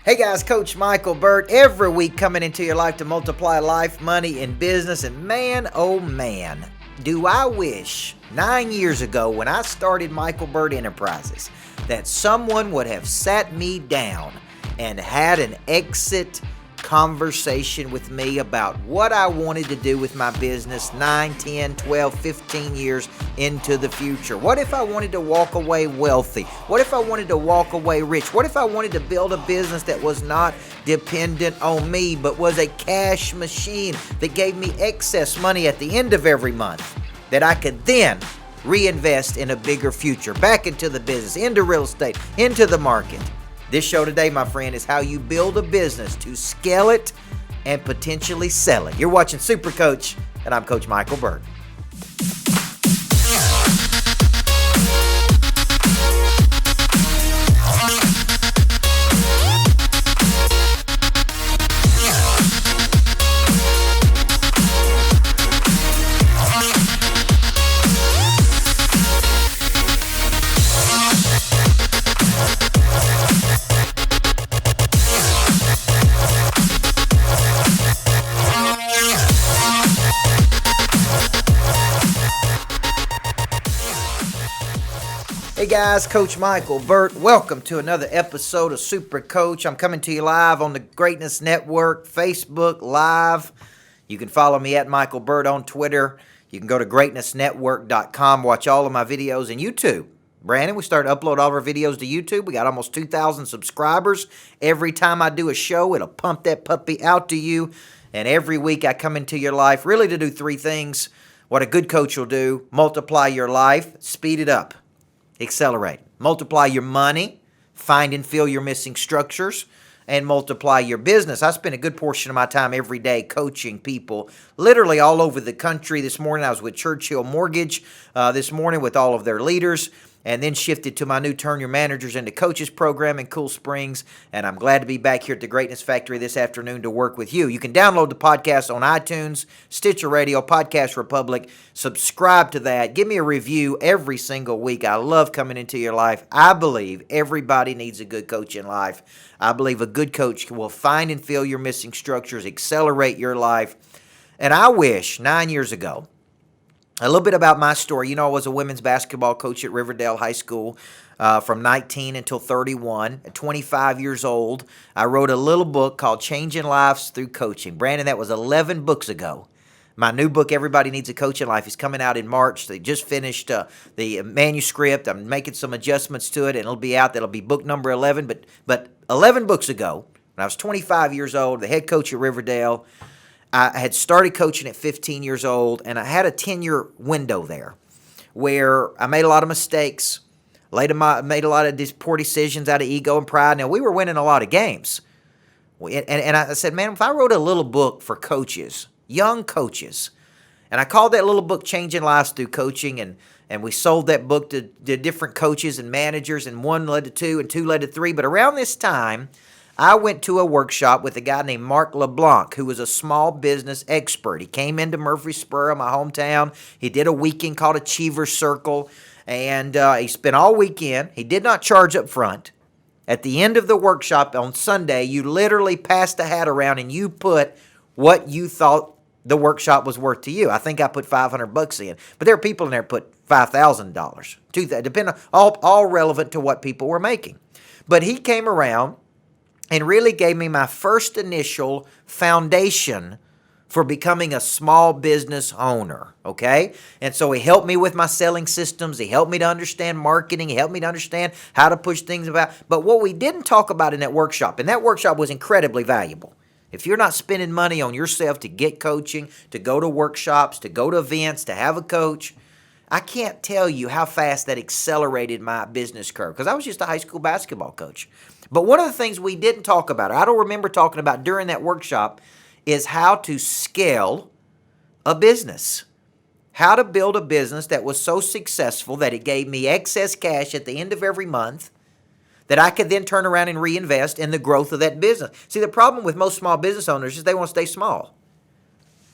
Hey guys, Coach Micheal Burt, every week coming into your life to multiply life, money, and business. And man, oh man, do I wish 9 years ago when I started Micheal Burt Enterprises that someone would have sat me down and had an exit conversation with me about what I wanted to do with my business 9, 10, 12, 15 years into the future. What if I wanted to walk away wealthy? What if I wanted to walk away rich? What if I wanted to build a business that was not dependent on me, but was a cash machine that gave me excess money at the end of every month that I could then reinvest in a bigger future, back into the business, into real estate, into the market? This show today, my friend, is how you build a business to scale it and potentially sell it. You're watching Super Coach, and I'm Coach Micheal Burt. Hey guys, Coach Micheal Burt. Welcome to another episode of Super Coach. I'm coming to you live on the Greatness Network, Facebook Live. You can follow me at Micheal Burt on Twitter. You can go to greatnessnetwork.com, watch all of my videos, and YouTube. Brandon, we started to upload all of our videos to YouTube. We got almost 2,000 subscribers. Every time I do a show, it'll pump that puppy out to you. And every week I come into your life really to do three things. What a good coach will do: multiply your life, speed it up, accelerate. Multiply your money, find and fill your missing structures, and multiply your business. I spend a good portion of my time every day coaching people literally all over the country. This morning I was with Churchill Mortgage this morning with all of their leaders, and then shifted to my new Turn Your Managers into Coaches program in Cool Springs. And I'm glad to be back here at the Greatness Factory this afternoon to work with you. You can download the podcast on iTunes, Stitcher Radio, Podcast Republic. Subscribe to that. Give me a review every single week. I love coming into your life. I believe everybody needs a good coach in life. I believe a good coach will find and fill your missing structures, accelerate your life. And I wish 9 years ago, a little bit about my story. You know, I was a women's basketball coach at Riverdale High School from 19 until 31. At 25 years old, I wrote a little book called Changing Lives Through Coaching. Brandon, that was 11 books ago. My new book, Everybody Needs a Coach in Life, is coming out in March. They just finished the manuscript. I'm making some adjustments to it, and it'll be out. That'll be book number 11. But 11 books ago, when I was 25 years old, the head coach at Riverdale, I had started coaching at 15 years old, and I had a 10-year window there where I made a lot of mistakes, made a lot of these poor decisions out of ego and pride. Now, we were winning a lot of games. And I said, man, if I wrote a little book for coaches, young coaches, and I called that little book Changing Lives Through Coaching, and we sold that book to different coaches and managers, and one led to two, and two led to three. But around this time, I went to a workshop with a guy named Mark LeBlanc, who was a small business expert. He came into Murfreesboro, my hometown. He did a weekend called Achiever Circle, and he spent all weekend. He did not charge up front. At the end of the workshop on Sunday, you literally passed the hat around and you put what you thought the workshop was worth to you. I think I put $500 in, but there are people in there who put $5,000, $2,000, depending on all relevant to what people were making. But he came around and really gave me my first initial foundation for becoming a small business owner, okay? And so he helped me with my selling systems. He helped me to understand marketing. He helped me to understand how to push things about. But what we didn't talk about in that workshop, and that workshop was incredibly valuable. If you're not spending money on yourself to get coaching, to go to workshops, to go to events, to have a coach, I can't tell you how fast that accelerated my business curve, because I was just a high school basketball coach. But one of the things we didn't talk about, I don't remember talking about during that workshop, is how to scale a business. How to build a business that was so successful that it gave me excess cash at the end of every month that I could then turn around and reinvest in the growth of that business. See, the problem with most small business owners is they want to stay small.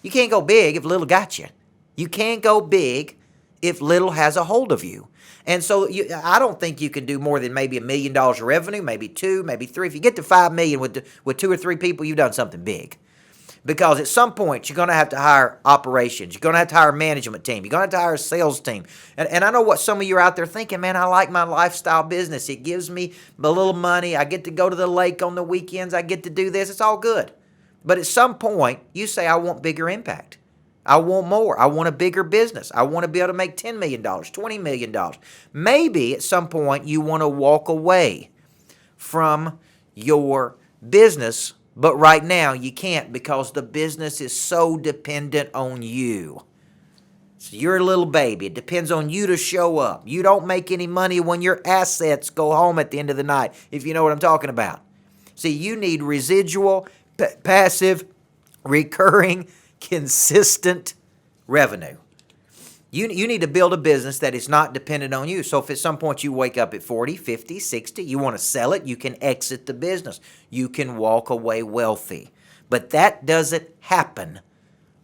You can't go big if little got you. You can't go big if little has a hold of you. And so I don't think you can do more than maybe $1 million of revenue, maybe two, maybe three. If you get to 5 million with 2 or 3 people, you've done something big. Because at some point, you're going to have to hire operations. You're going to have to hire a management team. You're going to have to hire a sales team. And I know what some of you are out there thinking, man, I like my lifestyle business. It gives me a little money. I get to go to the lake on the weekends. I get to do this. It's all good. But at some point, you say, I want bigger impact. I want more. I want a bigger business. I want to be able to make $10 million, $20 million. Maybe at some point, you want to walk away from your business. But right now, you can't because the business is so dependent on you. So you're a little baby. It depends on you to show up. You don't make any money when your assets go home at the end of the night, if you know what I'm talking about. See, you need residual, passive, recurring, consistent revenue. You need to build a business that is not dependent on you. So if at some point you wake up at 40, 50, 60, you want to sell it, you can exit the business. You can walk away wealthy. But that doesn't happen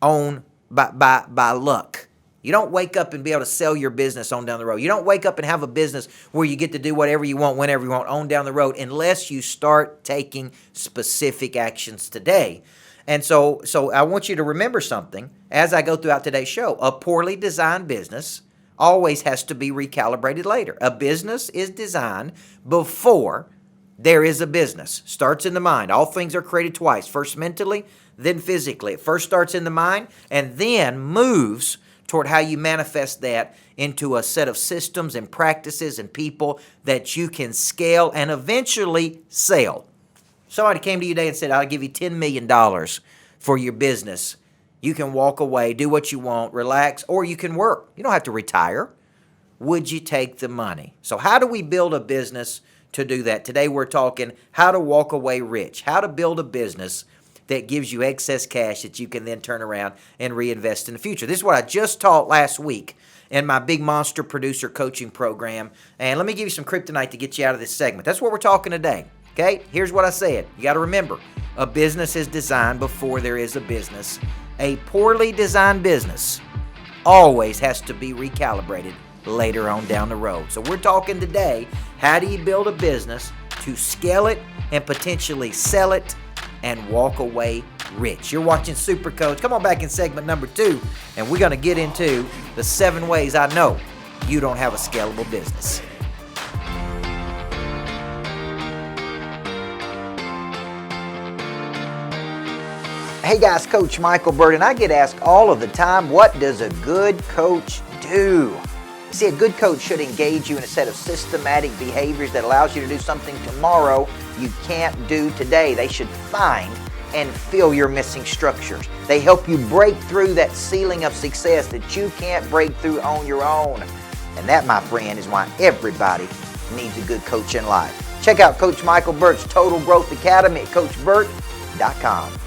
by luck. You don't wake up and be able to sell your business on down the road. You don't wake up and have a business where you get to do whatever you want, whenever you want, on down the road, unless you start taking specific actions today. And so I want you to remember something as I go throughout today's show. A poorly designed business always has to be recalibrated later. A business is designed before there is a business. Starts in the mind. All things are created twice. First mentally, then physically. It first starts in the mind and then moves toward how you manifest that into a set of systems and practices and people that you can scale and eventually sell. Somebody came to you today and said, I'll give you $10 million for your business. You can walk away, do what you want, relax, or you can work. You don't have to retire. Would you take the money? So how do we build a business to do that? Today we're talking how to walk away rich, how to build a business that gives you excess cash that you can then turn around and reinvest in the future. This is what I just taught last week in my Big Monster Producer Coaching Program. And let me give you some kryptonite to get you out of this segment. That's what we're talking today. Okay, here's what I said. You got to remember, a business is designed before there is a business. A poorly designed business always has to be recalibrated later on down the road. So we're talking today, how do you build a business to scale it and potentially sell it and walk away rich? You're watching Super Coach. Come on back in segment number 2, and we're going to get into the 7 ways I know you don't have a scalable business. Hey guys, Coach Micheal Burt, and I get asked all of the time, what does a good coach do? See, a good coach should engage you in a set of systematic behaviors that allows you to do something tomorrow you can't do today. They should find and fill your missing structures. They help you break through that ceiling of success that you can't break through on your own. And that, my friend, is why everybody needs a good coach in life. Check out Coach Micheal Burt's Total Growth Academy at CoachBurt.com.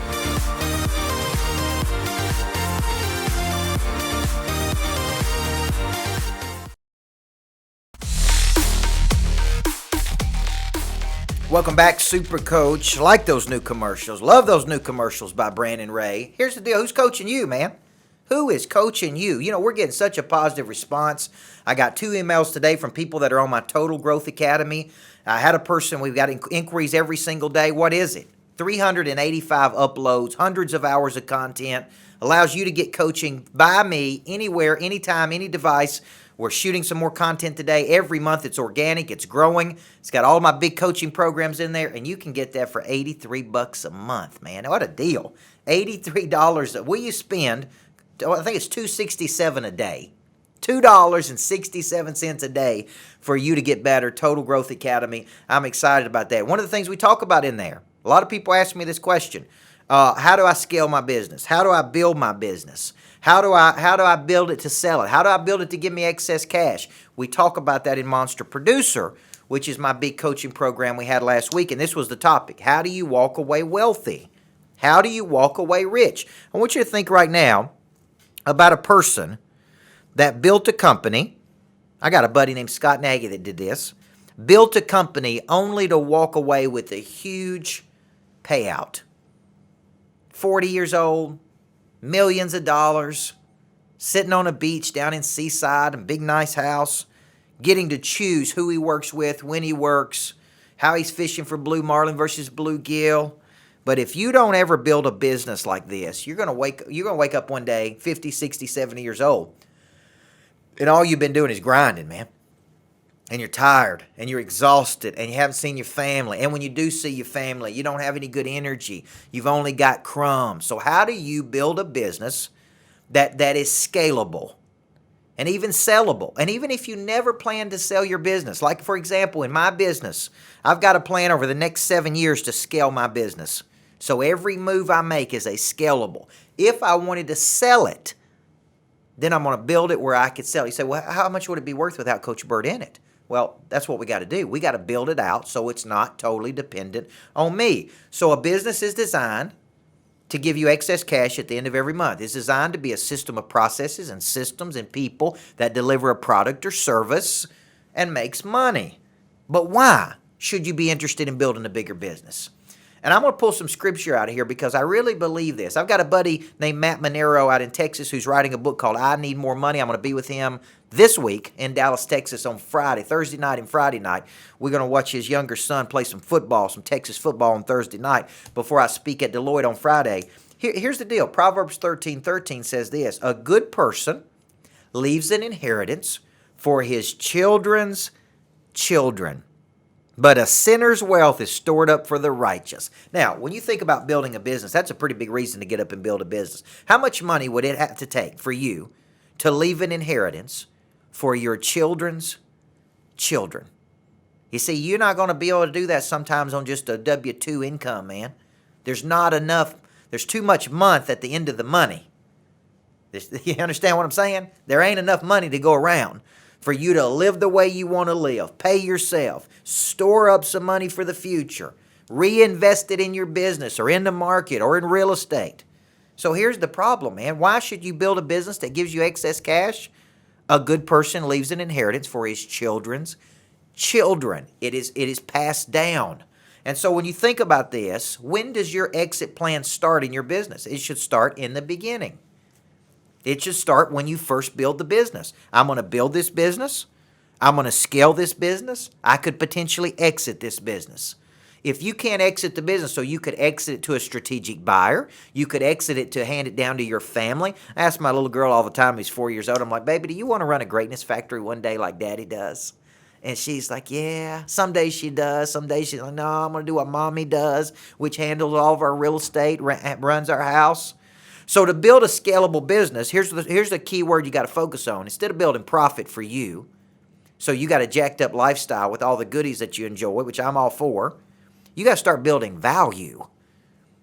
Welcome back, Super Coach. Like those new commercials. Love those new commercials by Brandon Ray. Here's the deal. Who's coaching you, man? Who is coaching you? You know, we're getting such a positive response. I got 2 emails today from people that are on my Total Growth Academy. I had a person, we've got inquiries every single day. What is it? 385 uploads, hundreds of hours of content. Allows you to get coaching by me anywhere, anytime, any device. We're shooting some more content today. Every month it's organic, it's growing. It's got all my big coaching programs in there, and you can get that for $83 a month, man. What a deal. $83. Will you spend, I think it's $267 a day. $2.67 a day for you to get better. Total Growth Academy. I'm excited about that. One of the things we talk about in there, a lot of people ask me this question. How do I scale my business? How do I build my business? How do I build it to sell it? How do I build it to give me excess cash? We talk about that in Monster Producer, which is my big coaching program we had last week, and this was the topic. How do you walk away wealthy? How do you walk away rich? I want you to think right now about a person that built a company. I got a buddy named Scott Nagy that did this. Built a company only to walk away with a huge payout. 40 years old, millions of dollars, sitting on a beach down in Seaside, a big nice house, getting to choose who he works with, when he works, how he's fishing for blue marlin versus bluegill. But if you don't ever build a business like this, you're going to wake up one day 50, 60, 70 years old, and all you've been doing is grinding, man. And you're tired, and you're exhausted, and you haven't seen your family. And when you do see your family, you don't have any good energy. You've only got crumbs. So how do you build a business that is scalable and even sellable? And even if you never plan to sell your business, like for example, in my business, I've got a plan over the next 7 years to scale my business. So every move I make is a scalable. If I wanted to sell it, then I'm going to build it where I could sell it. You say, well, how much would it be worth without Coach Burt in it? Well, that's what we got to do. We got to build it out so it's not totally dependent on me. So a business is designed to give you excess cash at the end of every month. It's designed to be a system of processes and systems and people that deliver a product or service and makes money. But why should you be interested in building a bigger business? And I'm going to pull some scripture out of here because I really believe this. I've got a buddy named Matt Monero out in Texas who's writing a book called I Need More Money. I'm going to be with him this week in Dallas, Texas on Friday, Thursday night and Friday night. We're going to watch his younger son play some football, some Texas football on Thursday night before I speak at Deloitte on Friday. Here's the deal. Proverbs 13:13 says this: a good person leaves an inheritance for his children's children, but a sinner's wealth is stored up for the righteous. Now, when you think about building a business, that's a pretty big reason to get up and build a business. How much money would it have to take for you to leave an inheritance for your children's children? You see, you're not going to be able to do that sometimes on just a W-2 income, man. There's not enough. There's too much month at the end of the money. You understand what I'm saying? There ain't enough money to go around for you to live the way you want to live, pay yourself, store up some money for the future, reinvest it in your business or in the market or in real estate. So here's the problem, man. Why should you build a business that gives you excess cash? A good person leaves an inheritance for his children's children. It is passed down. And so when you think about this, when does your exit plan start in your business? It should start in the beginning. It should start when you first build the business. I'm going to build this business. I'm going to scale this business. I could potentially exit this business. If you can't exit the business, so you could exit it to a strategic buyer. You could exit it to hand it down to your family. I ask my little girl all the time, who's 4 years old, I'm like, baby, do you want to run a greatness factory one day like daddy does? And she's like, yeah. Some days she does. Some days she's like, no, I'm going to do what mommy does, which handles all of our real estate, runs our house. So to build a scalable business, here's the key word you got to focus on. Instead of building profit for you, so you got a jacked up lifestyle with all the goodies that you enjoy, which I'm all for, you got to start building value.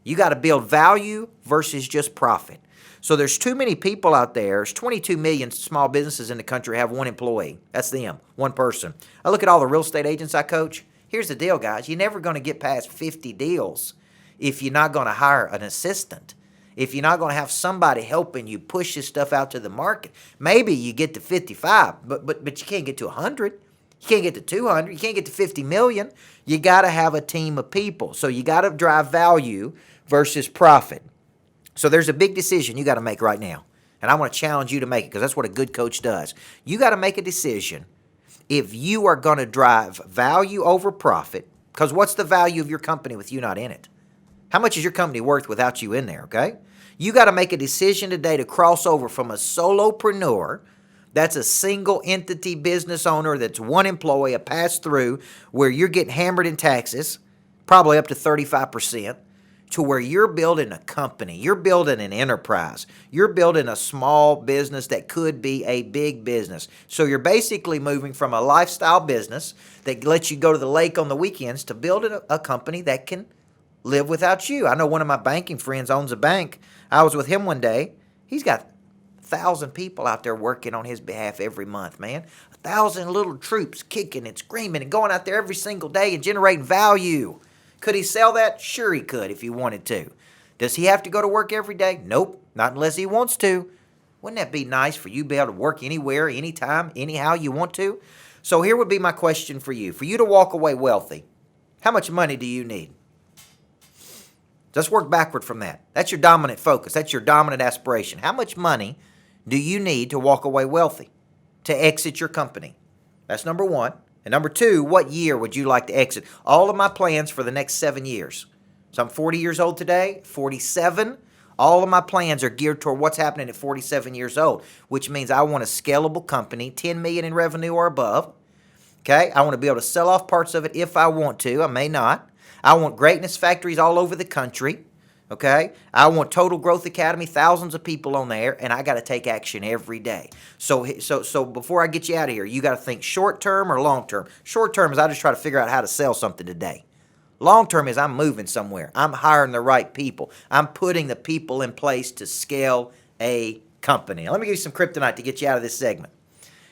You got to build value versus just profit. So there's too many people out there. There's 22 million small businesses in the country have one employee. That's them, one person. I look at all the real estate agents I coach. Here's the deal, guys. You're never going to get past 50 deals if you're not going to hire an assistant. If you're not going to have somebody helping you push this stuff out to the market. Maybe you get to 55, but you can't get to 100. You can't get to 200. You can't get to 50 million. You got to have a team of people. So you got to drive value versus profit. So there's a big decision you got to make right now. And I want to challenge you to make it because that's what a good coach does. You got to make a decision if you are going to drive value over profit, because what's the value of your company with you not in it? How much is your company worth without you in there, okay? You got to make a decision today to cross over from a solopreneur, that's a single entity business owner, that's one employee, a pass-through, where you're getting hammered in taxes, probably up to 35%, to where you're building a company, you're building an enterprise, you're building a small business that could be a big business. So you're basically moving from a lifestyle business that lets you go to the lake on the weekends to building a company that can live without you. I know one of my banking friends owns a bank. I was with him one day. He's got 1,000 people out there working on his behalf every month, man. 1,000 little troops kicking and screaming and going out there every single day and generating value. Could he sell that? Sure he could if he wanted to. Does he have to go to work every day? Nope, not unless he wants to. Wouldn't that be nice for you to be able to work anywhere, anytime, anyhow you want to? So here would be my question for you. For you to walk away wealthy, how much money do you need? Let's work backward from that. That's your dominant focus. That's your dominant aspiration. How much money do you need to walk away wealthy, to exit your company? That's number one. And number two, what year would you like to exit? All of my plans for the next 7 years. So I'm 40 years old today, 47. All of my plans are geared toward what's happening at 47 years old, which means I want a scalable company, 10 million in revenue or above. Okay, I want to be able to sell off parts of it if I want to. I may not. I want greatness factories all over the country. Okay, I want Total Growth Academy, thousands of people on there, and I got to take action every day. So before I get you out of here, you got to think short term or long term. Short term is I just try to figure out how to sell something today. Long term is I'm moving somewhere. I'm hiring the right people. I'm putting the people in place to scale a company. Now, let me give you some kryptonite to get you out of this segment.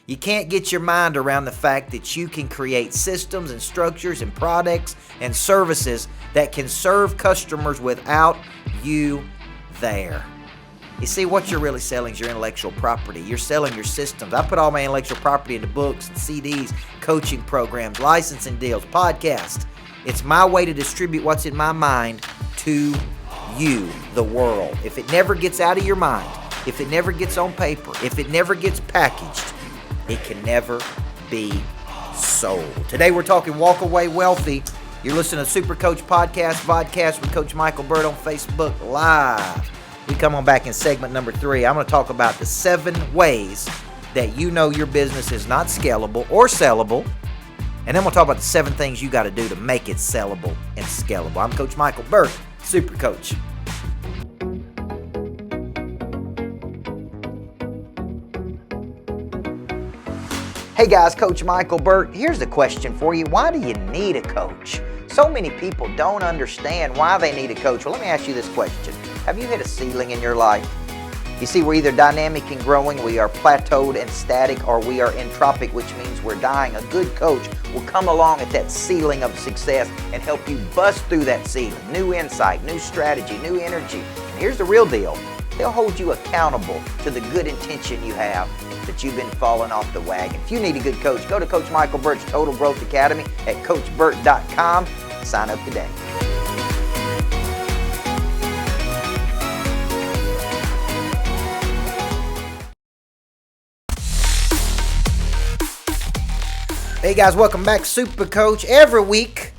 You can't get your mind around the fact that you can create systems and structures and products and services that can serve customers without you there. You see, what you're really selling is your intellectual property. You're selling your systems. I put all my intellectual property into books and CDs, coaching programs, licensing deals, podcasts. It's my way to distribute what's in my mind to you, the world. If it never gets out of your mind, if it never gets on paper, if it never gets packaged, it can never be sold. Today we're talking Walk Away Wealthy. You're listening to Super Coach Vodcast with Coach Micheal Burt on Facebook Live. We come on back in segment number 3. I'm going to talk about the 7 ways that you know your business is not scalable or sellable. And then we'll talk about the 7 things you got to do to make it sellable and scalable. I'm Coach Micheal Burt, Super Coach. Hey guys, Coach Micheal Burt. Here's the question for you. Why do you need a coach? So many people don't understand why they need a coach. Well, let me ask you this question. Have you hit a ceiling in your life? You see, we're either dynamic and growing, we are plateaued and static, or we are entropic, which means we're dying. A good coach will come along at that ceiling of success and help you bust through that ceiling. New insight, new strategy, new energy. And here's the real deal. They'll hold you accountable to the good intention you have that you've been falling off the wagon. If you need a good coach, go to Coach Micheal Burt's Total Growth Academy at CoachBurt.com. Sign up today. Hey guys, welcome back. Super Coach. Every week,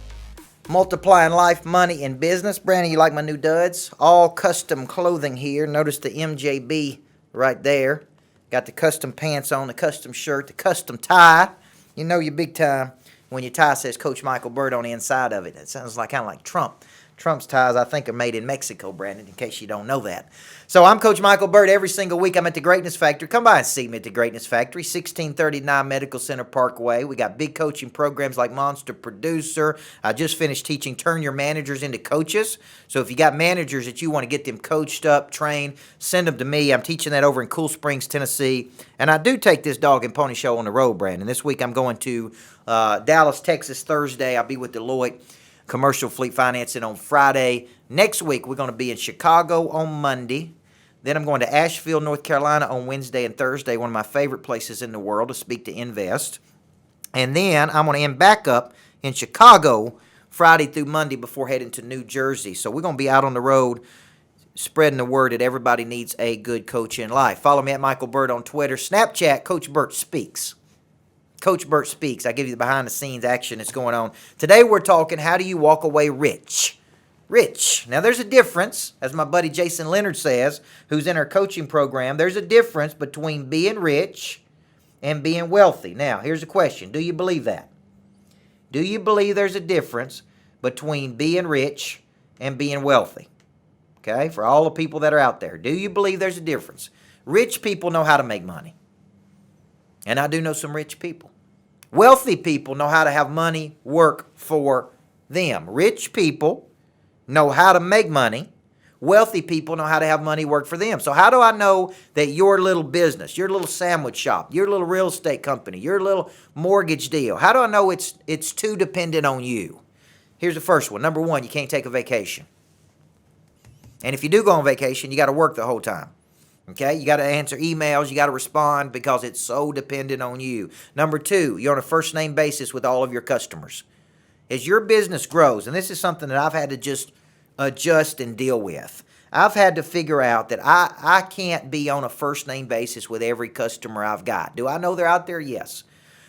multiplying life, money, and business. Brandon, you like my new duds? All custom clothing here. Notice the MJB right there. Got the custom pants on, the custom shirt, the custom tie. You know you're big time when your tie says Coach Micheal Burt on the inside of it. It sounds like kind of like Trump. Trump's ties, I think, are made in Mexico, Brandon, in case you don't know that. So I'm Coach Micheal Burt. Every single week I'm at the Greatness Factory. Come by and see me at the Greatness Factory, 1639 Medical Center Parkway. We got big coaching programs like Monster Producer. I just finished teaching Turn Your Managers into Coaches. So if you got managers that you want to get them coached up, trained, send them to me. I'm teaching that over in Cool Springs, Tennessee. And I do take this dog and pony show on the road, Brandon. This week I'm going to Dallas, Texas, Thursday. I'll be with Deloitte Commercial Fleet Financing on Friday. Next week, we're going to be in Chicago on Monday. Then I'm going to Asheville, North Carolina on Wednesday and Thursday, one of my favorite places in the world to speak to Invest. And then I'm going to end back up in Chicago Friday through Monday before heading to New Jersey. So we're going to be out on the road spreading the word that everybody needs a good coach in life. Follow me at Micheal Burt on Twitter. Snapchat, Coach Burt Speaks. Coach Burt Speaks. I give you the behind-the-scenes action that's going on. Today we're talking how do you walk away rich? Rich. Now there's a difference, as my buddy Jason Leonard says, who's in our coaching program, there's a difference between being rich and being wealthy. Now, here's the question. Do you believe that? Do you believe there's a difference between being rich and being wealthy? Okay, for all the people that are out there, do you believe there's a difference? Rich people know how to make money. And I do know some rich people. Wealthy people know how to have money work for them. Rich people know how to make money. Wealthy people know how to have money work for them. So how do I know that your little business, your little sandwich shop, your little real estate company, your little mortgage deal, how do I know it's too dependent on you? Here's the first one. Number one, you can't take a vacation. And if you do go on vacation, you got to work the whole time. Okay, you got to answer emails, you got to respond because it's so dependent on you. Number two, you're on a first-name basis with all of your customers. As your business grows, and this is something that I've had to just adjust and deal with, I've had to figure out that I can't be on a first-name basis with every customer I've got. Do I know they're out there? Yes.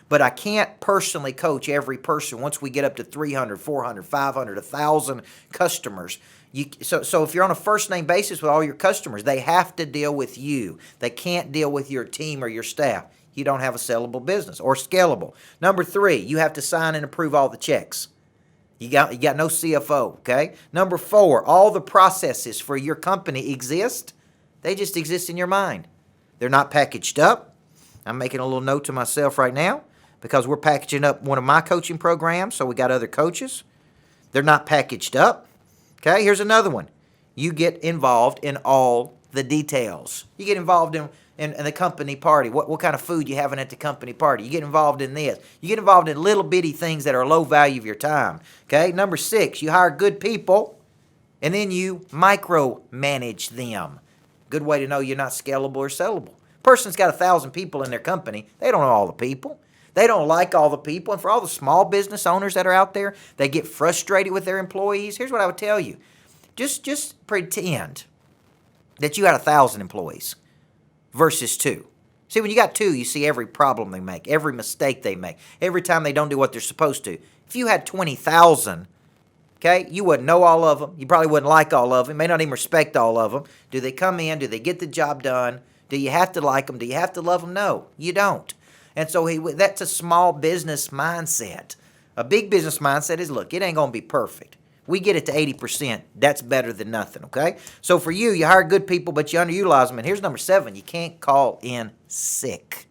But I can't personally coach every person once we get up to 300, 400, 500, 1,000 customers. So if you're on a first name basis with all your customers, they have to deal with you. They can't deal with your team or your staff. You don't have a sellable business or scalable. Number 3, you have to sign and approve all the checks. You got no CFO, okay? Number 4, all the processes for your company exist. They just exist in your mind. They're not packaged up. I'm making a little note to myself right now because we're packaging up one of my coaching programs, so we got other coaches. They're not packaged up. Okay, here's another one. You get involved in all the details. You get involved in the company party. What kind of food you having at the company party? You get involved in this. You get involved in little bitty things that are low value of your time. Okay, number 6, you hire good people and then you micromanage them. Good way to know you're not scalable or sellable. Person's got 1,000 people in their company. They don't know all the people. They don't like all the people. And for all the small business owners that are out there, they get frustrated with their employees. Here's what I would tell you. Just pretend that you had 1,000 employees versus 2. See, when you got 2, you see every problem they make, every mistake they make, every time they don't do what they're supposed to. If you had 20,000, okay, you wouldn't know all of them. You probably wouldn't like all of them. You may not even respect all of them. Do they come in? Do they get the job done? Do you have to like them? Do you have to love them? No, you don't. And so that's a small business mindset. A big business mindset is, look, it ain't going to be perfect. We get it to 80%. That's better than nothing, okay? So for you hire good people, but you underutilize them. And here's number 7. You can't call in sick.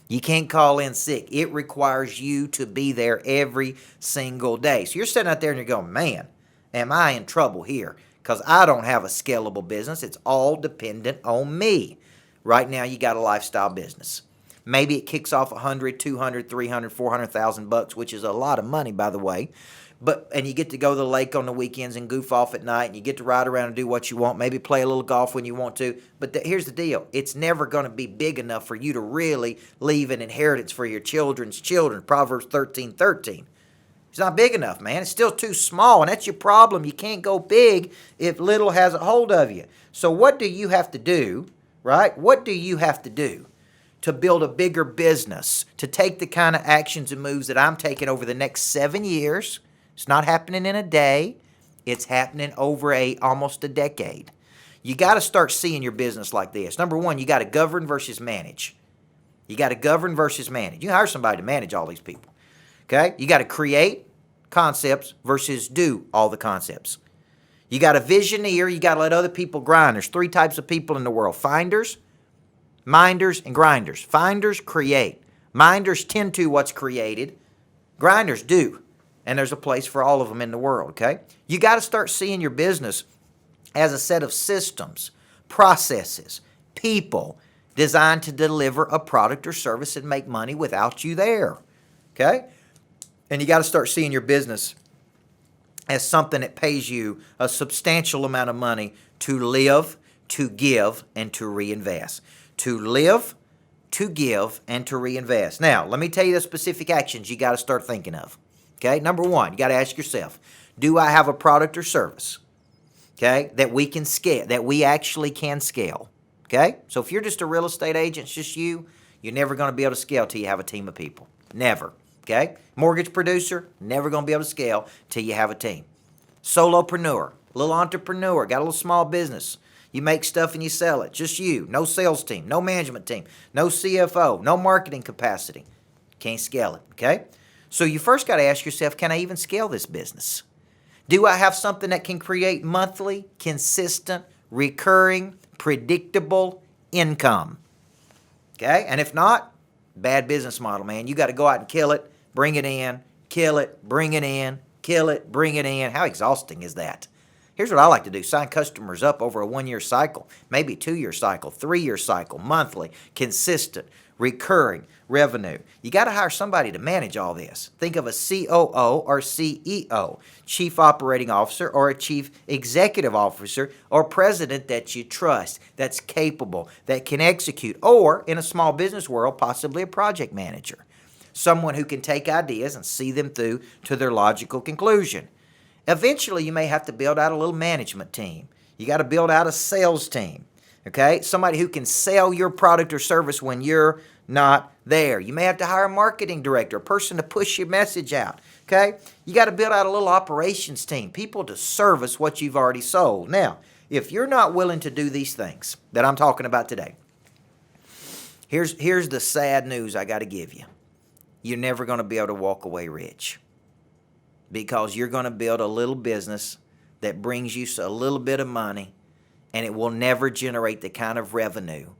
You can't call in sick. It requires you to be there every single day. So you're sitting out there and you're going, man, am I in trouble here? Because I don't have a scalable business. It's all dependent on me. Right now, you got a lifestyle business. Maybe it kicks off 100, 200, 300, 400,000 bucks, which is a lot of money, by the way. And you get to go to the lake on the weekends and goof off at night, and you get to ride around and do what you want, maybe play a little golf when you want to. But here's the deal. It's never going to be big enough for you to really leave an inheritance for your children's children. Proverbs 13:13. It's not big enough, man. It's still too small, and that's your problem. You can't go big if little has a hold of you. So what do you have to do, right? What do you have to do to build a bigger business, to take the kind of actions and moves that I'm taking over the next 7 years? It's not happening in a day. It's happening over almost a decade. You got to start seeing your business like this. Number 1, you got to govern versus manage. You got to govern versus manage. You hire somebody to manage all these people. Okay? You got to create concepts versus do all the concepts. You got a visioneer. You got to let other people grind. There's 3 types of people in the world: finders, minders, and grinders. Finders create. Minders tend to what's created. Grinders do. And there's a place for all of them in the world, okay? You got to start seeing your business as a set of systems, processes, people designed to deliver a product or service and make money without you there, okay? And you got to start seeing your business as something that pays you a substantial amount of money to live, to give, and to reinvest. To live, to give, and to reinvest. Now, let me tell you the specific actions you got to start thinking of. Okay, number 1, you got to ask yourself, do I have a product or service, okay, that we can scale, that we actually can scale, okay? So if you're just a real estate agent, it's just you're never going to be able to scale till you have a team of people. Never, okay? Mortgage producer, never going to be able to scale till you have a team. Solopreneur, little entrepreneur, got a little small business. You make stuff and you sell it, just you. No sales team, no management team, no CFO, no marketing capacity. Can't scale it, okay? So you first got to ask yourself, can I even scale this business? Do I have something that can create monthly, consistent, recurring, predictable income? Okay? And if not, bad business model, man. You got to go out and kill it, bring it in, kill it, bring it in, kill it, bring it in. How exhausting is that? Here's what I like to do. Sign customers up over a 1-year cycle, maybe 2-year cycle, 3-year cycle, monthly, consistent, recurring revenue. You got to hire somebody to manage all this. Think of a COO or CEO, Chief Operating Officer, or a Chief Executive Officer or President that you trust, that's capable, that can execute, or in a small business world, possibly a project manager. Someone who can take ideas and see them through to their logical conclusion. Eventually, you may have to build out a little management team. You got to build out a sales team. Okay, somebody who can sell your product or service when you're not there. You may have to hire a marketing director, a person to push your message out. Okay? You got to build out a little operations team, people to service what you've already sold. Now, if you're not willing to do these things that I'm talking about today, here's the sad news I got to give you. You're never going to be able to walk away rich, because you're going to build a little business that brings you a little bit of money, and it will never generate the kind of revenue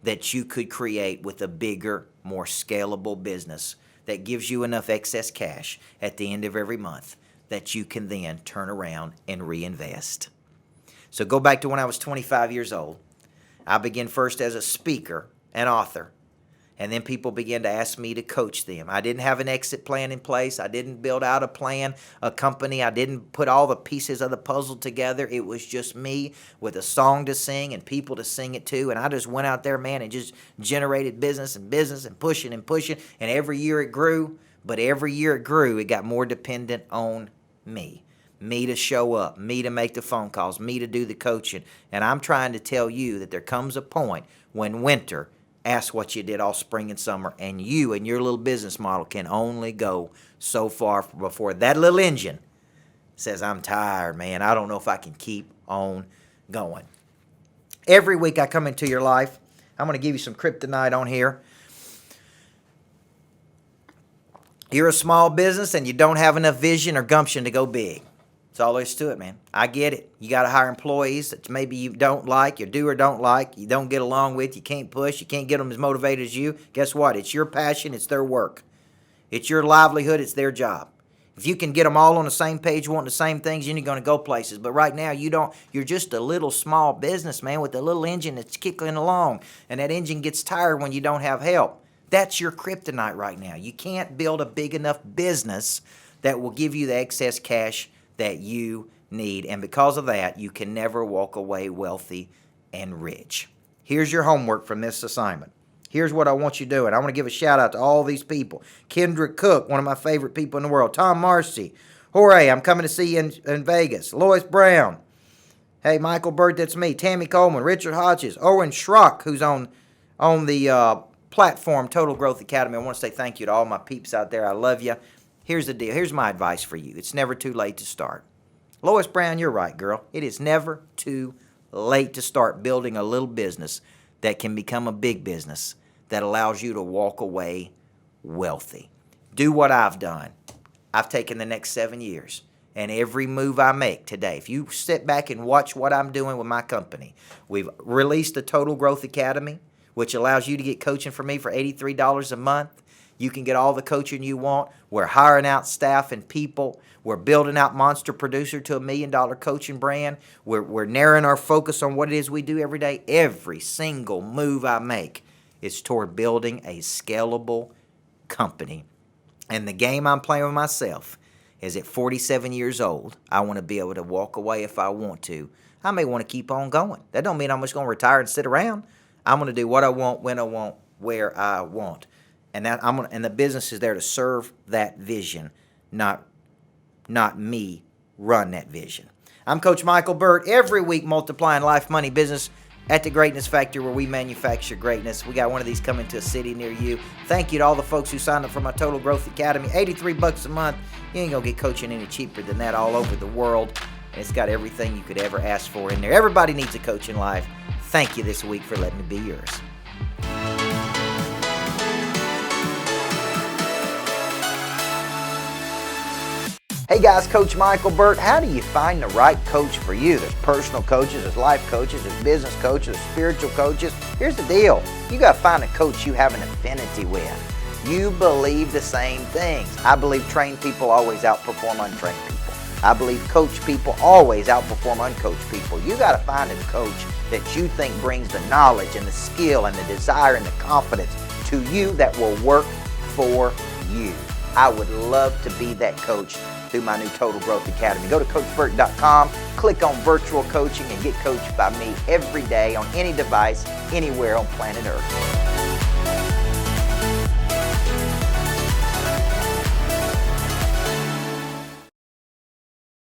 that you could create with a bigger, more scalable business that gives you enough excess cash at the end of every month that you can then turn around and reinvest. So go back to when I was 25 years old. I began first as a speaker and author, and then people began to ask me to coach them. I didn't have an exit plan in place. I didn't build out a plan, a company. I didn't put all the pieces of the puzzle together. It was just me with a song to sing and people to sing it to, and I just went out there, man, and just generated business and pushing. And every year it grew, but every year it grew, it got more dependent on me. Me to show up, me to make the phone calls, me to do the coaching. And I'm trying to tell you that there comes a point when winter asks what you did all spring and summer, and you and your little business model can only go so far before that little engine says, I'm tired, man. I don't know if I can keep on going. Every week I come into your life, I'm going to give you some kryptonite on here. You're a small business and you don't have enough vision or gumption to go big. That's all there is to it, man. I get it. You got to hire employees that maybe you don't like, you do or don't like, you don't get along with, you can't push, you can't get them as motivated as you. Guess what? It's your passion, it's their work. It's your livelihood, it's their job. If you can get them all on the same page wanting the same things, then you're going to go places. But right now, you don't. You're just a little small business, man, with a little engine that's kicking along, and that engine gets tired when you don't have help. That's your kryptonite right now. You can't build a big enough business that will give you the excess cash that you need, and because of that, you can never walk away wealthy and rich. Here's your homework from this assignment. Here's what I want you doing. I want to give a shout out to all these people. Kendra Cook, one of my favorite people in the world. Tom Marcy. Jorge, I'm coming to see you in Vegas. Lois Brown. Hey, Micheal Burt, that's me. Tammy Coleman. Richard Hodges. Owen Schrock, who's on the platform Total Growth Academy. I want to say thank you to all my peeps out there. I love you. Here's the deal. Here's my advice for you. It's never too late to start. Lois Brown, you're right, girl. It is never too late to start building a little business that can become a big business that allows you to walk away wealthy. Do what I've done. I've taken the next 7 years, and every move I make today, if you sit back and watch what I'm doing with my company, we've released the Total Growth Academy, which allows you to get coaching from me for $83 a month. You can get all the coaching you want. We're hiring out staff and people. We're building out Monster Producer to $1 million coaching brand. We're narrowing our focus on what it is we do every day. Every single move I make is toward building a scalable company. And the game I'm playing with myself is at 47 years old, I want to be able to walk away if I want to. I may want to keep on going. That don't mean I'm just going to retire and sit around. I'm going to do what I want, when I want, where I want. And and the business is there to serve that vision, not me run that vision. I'm Coach Micheal Burt, every week multiplying life, money, business at the Greatness Factory, where we manufacture greatness. We got one of these coming to a city near you. Thank you to all the folks who signed up for my Total Growth Academy. $83 a month. You ain't gonna get coaching any cheaper than that all over the world. And it's got everything you could ever ask for in there. Everybody needs a coach in life. Thank you this week for letting me be yours. Hey guys, Coach Micheal Burt. How do you find the right coach for you? There's personal coaches, there's life coaches, there's business coaches, there's spiritual coaches. Here's the deal. You got to find a coach you have an affinity with. You believe the same things. I believe trained people always outperform untrained people. I believe coach people always outperform uncoached people. You got to find a coach that you think brings the knowledge and the skill and the desire and the confidence to you that will work for you. I would love to be that coach through my new Total Growth Academy. Go to CoachBurt.com, click on virtual coaching, and get coached by me every day on any device, anywhere on planet Earth.